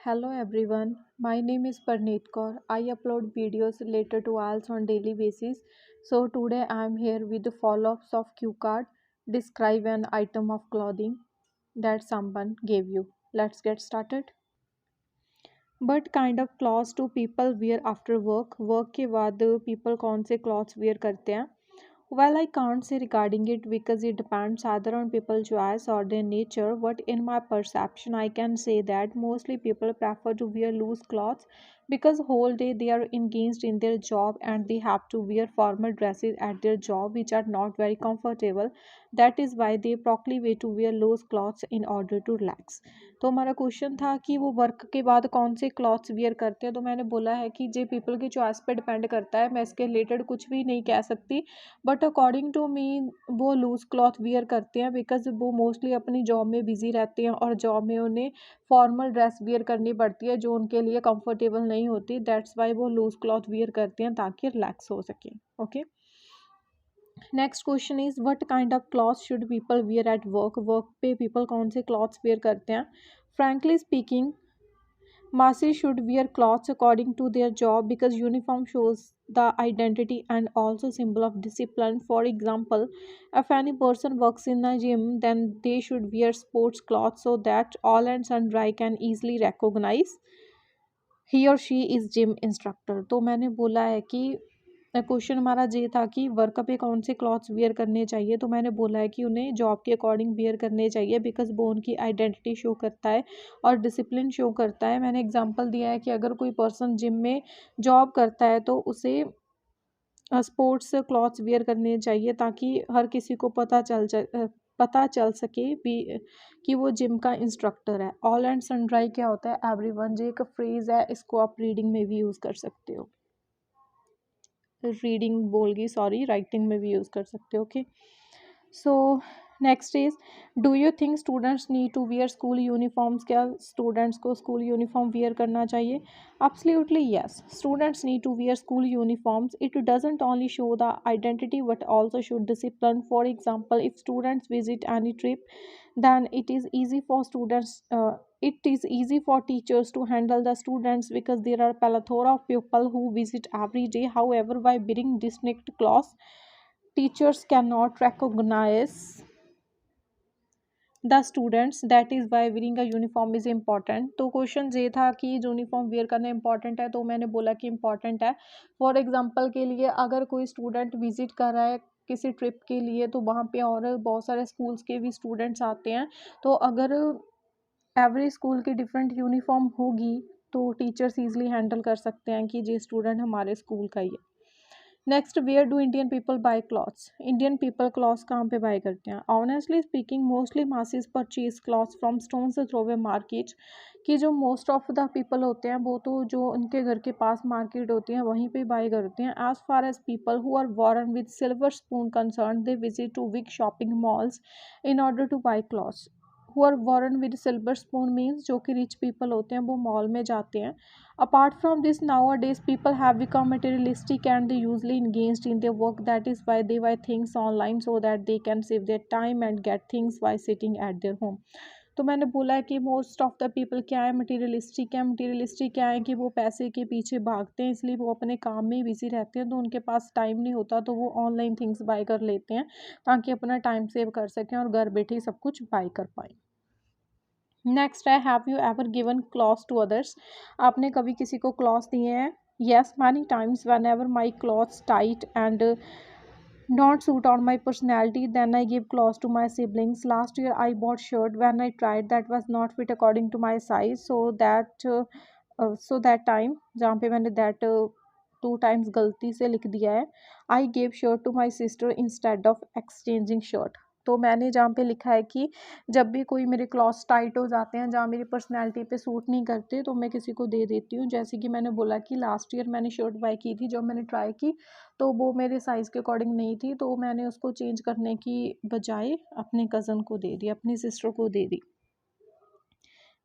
Hello everyone, my name is Parneet Kaur. I upload videos related to IELTS on daily basis. So today I am here with the follow-ups of Q card. Describe an item of clothing that someone gave you. Let's get started. What kind of clothes do people wear after work? Work के बाद people कौन से clothes wear करते हैं? Well, I can't say regarding it because it depends either on people's choice or their nature. But in my perception, I can say that mostly people prefer to wear loose clothes because whole day they are engaged in their job and they have to wear formal dresses at their job which are not very comfortable. That is why they procrastinate to wear loose clothes in order to relax. तो हमारा question था कि वो work के बाद कौन से clothes wear करते हैं, तो मैंने बोला है कि जे पीपल की चॉइस पे डिपेंड करता है, मैं इसके रिलेटेड कुछ भी नहीं कह सकती। बट अकॉर्डिंग टू मी वो लूज़ क्लॉथ वियर करते हैं बिकॉज वो मोस्टली अपनी जॉब में बिजी रहते हैं और जॉब में उन्हें फॉर्मल ड्रेस वियर करनी पड़ती है जो उनके लिए कंफर्टेबल नहीं होती। दैट्स वाई वो लूज़ क्लॉथ वियर करते हैं ताकि रिलैक्स हो सके। Okay, next question is what kind of cloth should people wear at work? Work पे पीपल कौन से क्लॉथ्स वियर करते हैं? Frankly speaking, masses should wear clothes according to their job because uniform shows the identity and also symbol of discipline. For example, if any person works in a gym, then they should wear sports clothes so that all and sundry can easily recognize ही और she is gym instructor. तो मैंने बोला है कि question हमारा ये था कि वर्क पे कौन से क्लॉथ्स वियर करने चाहिए, तो मैंने बोला है कि उन्हें जॉब के अकॉर्डिंग वियर करने चाहिए बिकॉज वो उनकी आइडेंटिटी शो करता है और डिसिप्लिन शो करता है। मैंने एग्जांपल दिया है कि अगर कोई पर्सन जिम में जॉब करता है तो उसे स्पोर्ट्स क्लॉथ्स वियर करने चाहिए ताकि हर किसी को पता चल सके भी कि वो जिम का इंस्ट्रक्टर है। ऑल एंड सनड्राई क्या होता है? एवरीवन, जो एक फ्रेज है, इसको आप रीडिंग में भी यूज़ कर सकते हो। रीडिंग बोल गई, सॉरी, राइटिंग में भी यूज़ कर सकते हो। Okay, so next is, do you think students need to wear school uniforms? क्या स्टूडेंट्स को स्कूल यूनिफॉर्म वियर करना चाहिए? Absolutely yes, students need to wear school uniforms. It doesn't only show the identity but also show discipline. For example, if students visit any trip, then it is easy for teachers to handle the students because there are plethora of people who visit every day. However, by wearing distinct clothes, teachers cannot recognize the students. That is Y wearing a uniform is important. तो question ये था कि uniform where करना important है, तो मैंने बोला कि इंपॉर्टेंट है। फॉर एग्जांपल के लिए, अगर कोई स्टूडेंट विजिट कर रहा है किसी ट्रिप के लिए, तो वहाँ पे और बहुत सारे स्कूल्स के भी स्टूडेंट्स आते हैं। तो अगर एवरी स्कूल की डिफरेंट यूनिफॉर्म होगी तो टीचर्स ईजिली हैंडल कर सकते हैं कि ये स्टूडेंट हमारे स्कूल का ही है। Next, where do Indian people buy clothes? Indian people clothes कहाँ पे बाय करते हैं? Honestly speaking, mostly masses purchase clothes from stones throw way market. कि जो मोस्ट ऑफ द पीपल होते हैं वो तो जो उनके घर के पास मार्केट होती है वहीं पे बाय करते हैं। As far as people who are born with silver spoon concern, they visit to big shopping malls in order to buy clothes. Who are born with silver spoon means जो कि rich people होते हैं वो mall में जाते हैं। Apart from this, nowadays people have become materialistic and they usually engaged in their work. That is why they buy things online so that they can save their time and get things while sitting at their home. तो मैंने बोला है कि most of the people क्या है, materialistic है। Materialistic क्या है कि वो पैसे के पीछे भागते हैं, इसलिए वो अपने काम में ही बिजी रहते हैं, तो उनके पास टाइम नहीं होता, तो वो ऑनलाइन थिंग्स बाय कर लेते हैं ताकि अपना टाइम सेव कर सकें और घर बैठे ही सब कुछ बाय कर पाएँ। नेक्स्ट है, have you ever given clothes to others? आपने कभी किसी को क्लॉथ्स दिए हैं? Yes, many times whenever my clothes tight and not suit on my personality, then I give clothes to my siblings. Last year I bought shirt when I tried that was not fit according to my size, so that time जहाँ पे मैंने that 2 times गलती से लिख दिया है, I gave shirt to my sister instead of exchanging shirt. तो मैंने जहाँ पे लिखा है कि जब भी कोई मेरे क्लॉथ्स टाइट हो जाते हैं जहाँ मेरी पर्सनैलिटी पे सूट नहीं करते तो मैं किसी को दे देती हूँ। जैसे कि मैंने बोला कि लास्ट ईयर मैंने शर्ट बाय की थी, जब मैंने ट्राई की तो वो मेरे साइज़ के अकॉर्डिंग नहीं थी, तो मैंने उसको चेंज करने की बजाय अपने कज़न को दे दी, अपनी सिस्टर को दे दी।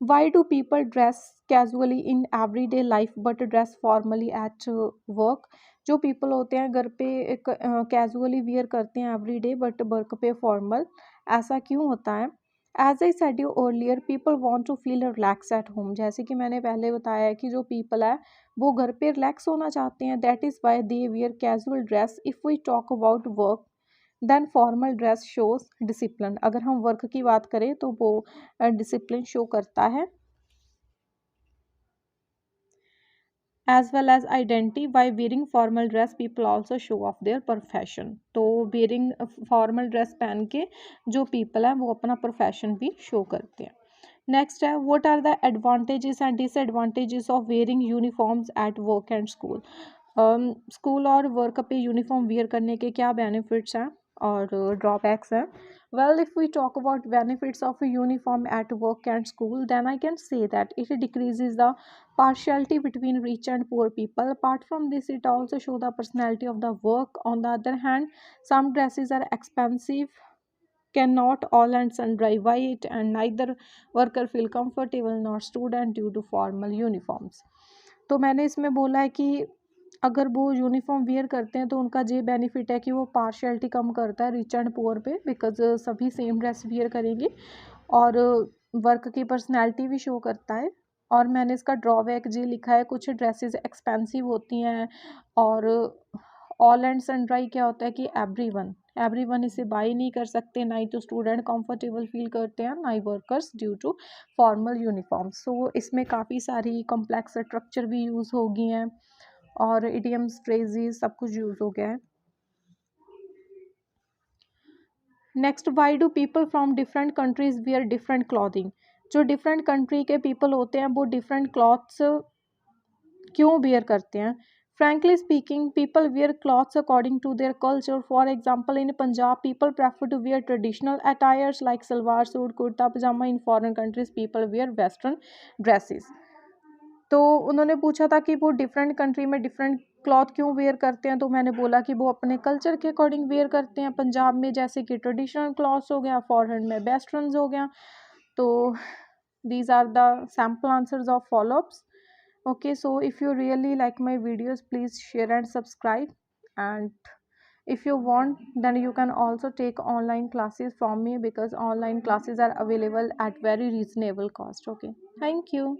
Why do people dress casually in every day life but dress formally at work? जो पीपल होते हैं घर पे कैजुअली वियर करते हैं एवरी डे बट वर्क पे फॉर्मल, ऐसा क्यों होता है? As I said you earlier people want to feel relax at home, जैसे कि मैंने पहले बताया है कि जो पीपल है वो घर पे रिलैक्स होना चाहते हैं, that is why they wear casual dress. If we talk about work then formal dress shows discipline, अगर हम वर्क की बात करें तो वो डिसिप्लिन शो करता है। As well as identity, by wearing formal dress people also show off their profession, तो वेयरिंग फॉर्मल ड्रेस पहन के जो पीपल हैं वो अपना प्रोफेशन भी शो करते हैं। नेक्स्ट है, what are the advantages and disadvantages of wearing uniforms at work and school. School और वर्क पे यूनिफॉर्म वेयर करने के क्या बेनिफिट्स हैं और ड्रॉबैक्स हैं। Well, if we talk about benefits of uniform at work and school then I can say that it decreases the partiality between rich and poor people. Apart from this, it also show the personality of the work. On the other hand, some dresses are expensive, cannot all and sundry buy it, and neither worker feel comfortable nor student due to formal uniforms. तो मैंने इसमें बोला है कि अगर वो uniform where करते हैं तो उनका ये बेनिफिट है कि वो पार्शियलिटी कम करता है रिच एंड पुअर पे, बिकॉज सभी सेम ड्रेस वेयर करेंगे, और वर्क की पर्सनैलिटी भी शो करता है। और मैंने इसका ड्रॉबैक जी लिखा है, कुछ ड्रेसेस एक्सपेंसिव होती हैं, और ऑल एंड सनड्राई क्या होता है कि एवरीवन इसे बाई नहीं कर सकते, ना ही तो स्टूडेंट कंफर्टेबल फील करते हैं, ना ही workers due to formal uniform. So इसमें काफ़ी सारी कॉम्प्लेक्स स्ट्रक्चर भी यूज़ हो गई हैं और इडियम्स फ्रेजेस सब कुछ यूज़ हो गया है। Next, why do people from different countries wear different clothing. जो डिफरेंट कंट्री के पीपल होते हैं वो डिफरेंट क्लॉथ्स क्यों वेयर करते हैं। Frankly speaking, people wear clothes according to their culture. For example, in Punjab people prefer to wear traditional attires like salwar suit kurta pyjama. In foreign countries people wear western dresses. तो उन्होंने पूछा था कि वो डिफरेंट कंट्री में डिफरेंट क्लॉथ क्यों wear करते हैं, तो मैंने बोला कि वो अपने कल्चर के अकॉर्डिंग वेयर करते हैं। पंजाब में जैसे कि ट्रेडिशनल क्लॉथ्स हो गया, फॉरेन में वेस्टर्न हो गया। तो these are the sample answers of follow-ups. Okay, so if you really like my videos, please share and subscribe, and if you want then you can also take online classes from me, because online classes are available at very reasonable cost. Okay, thank you.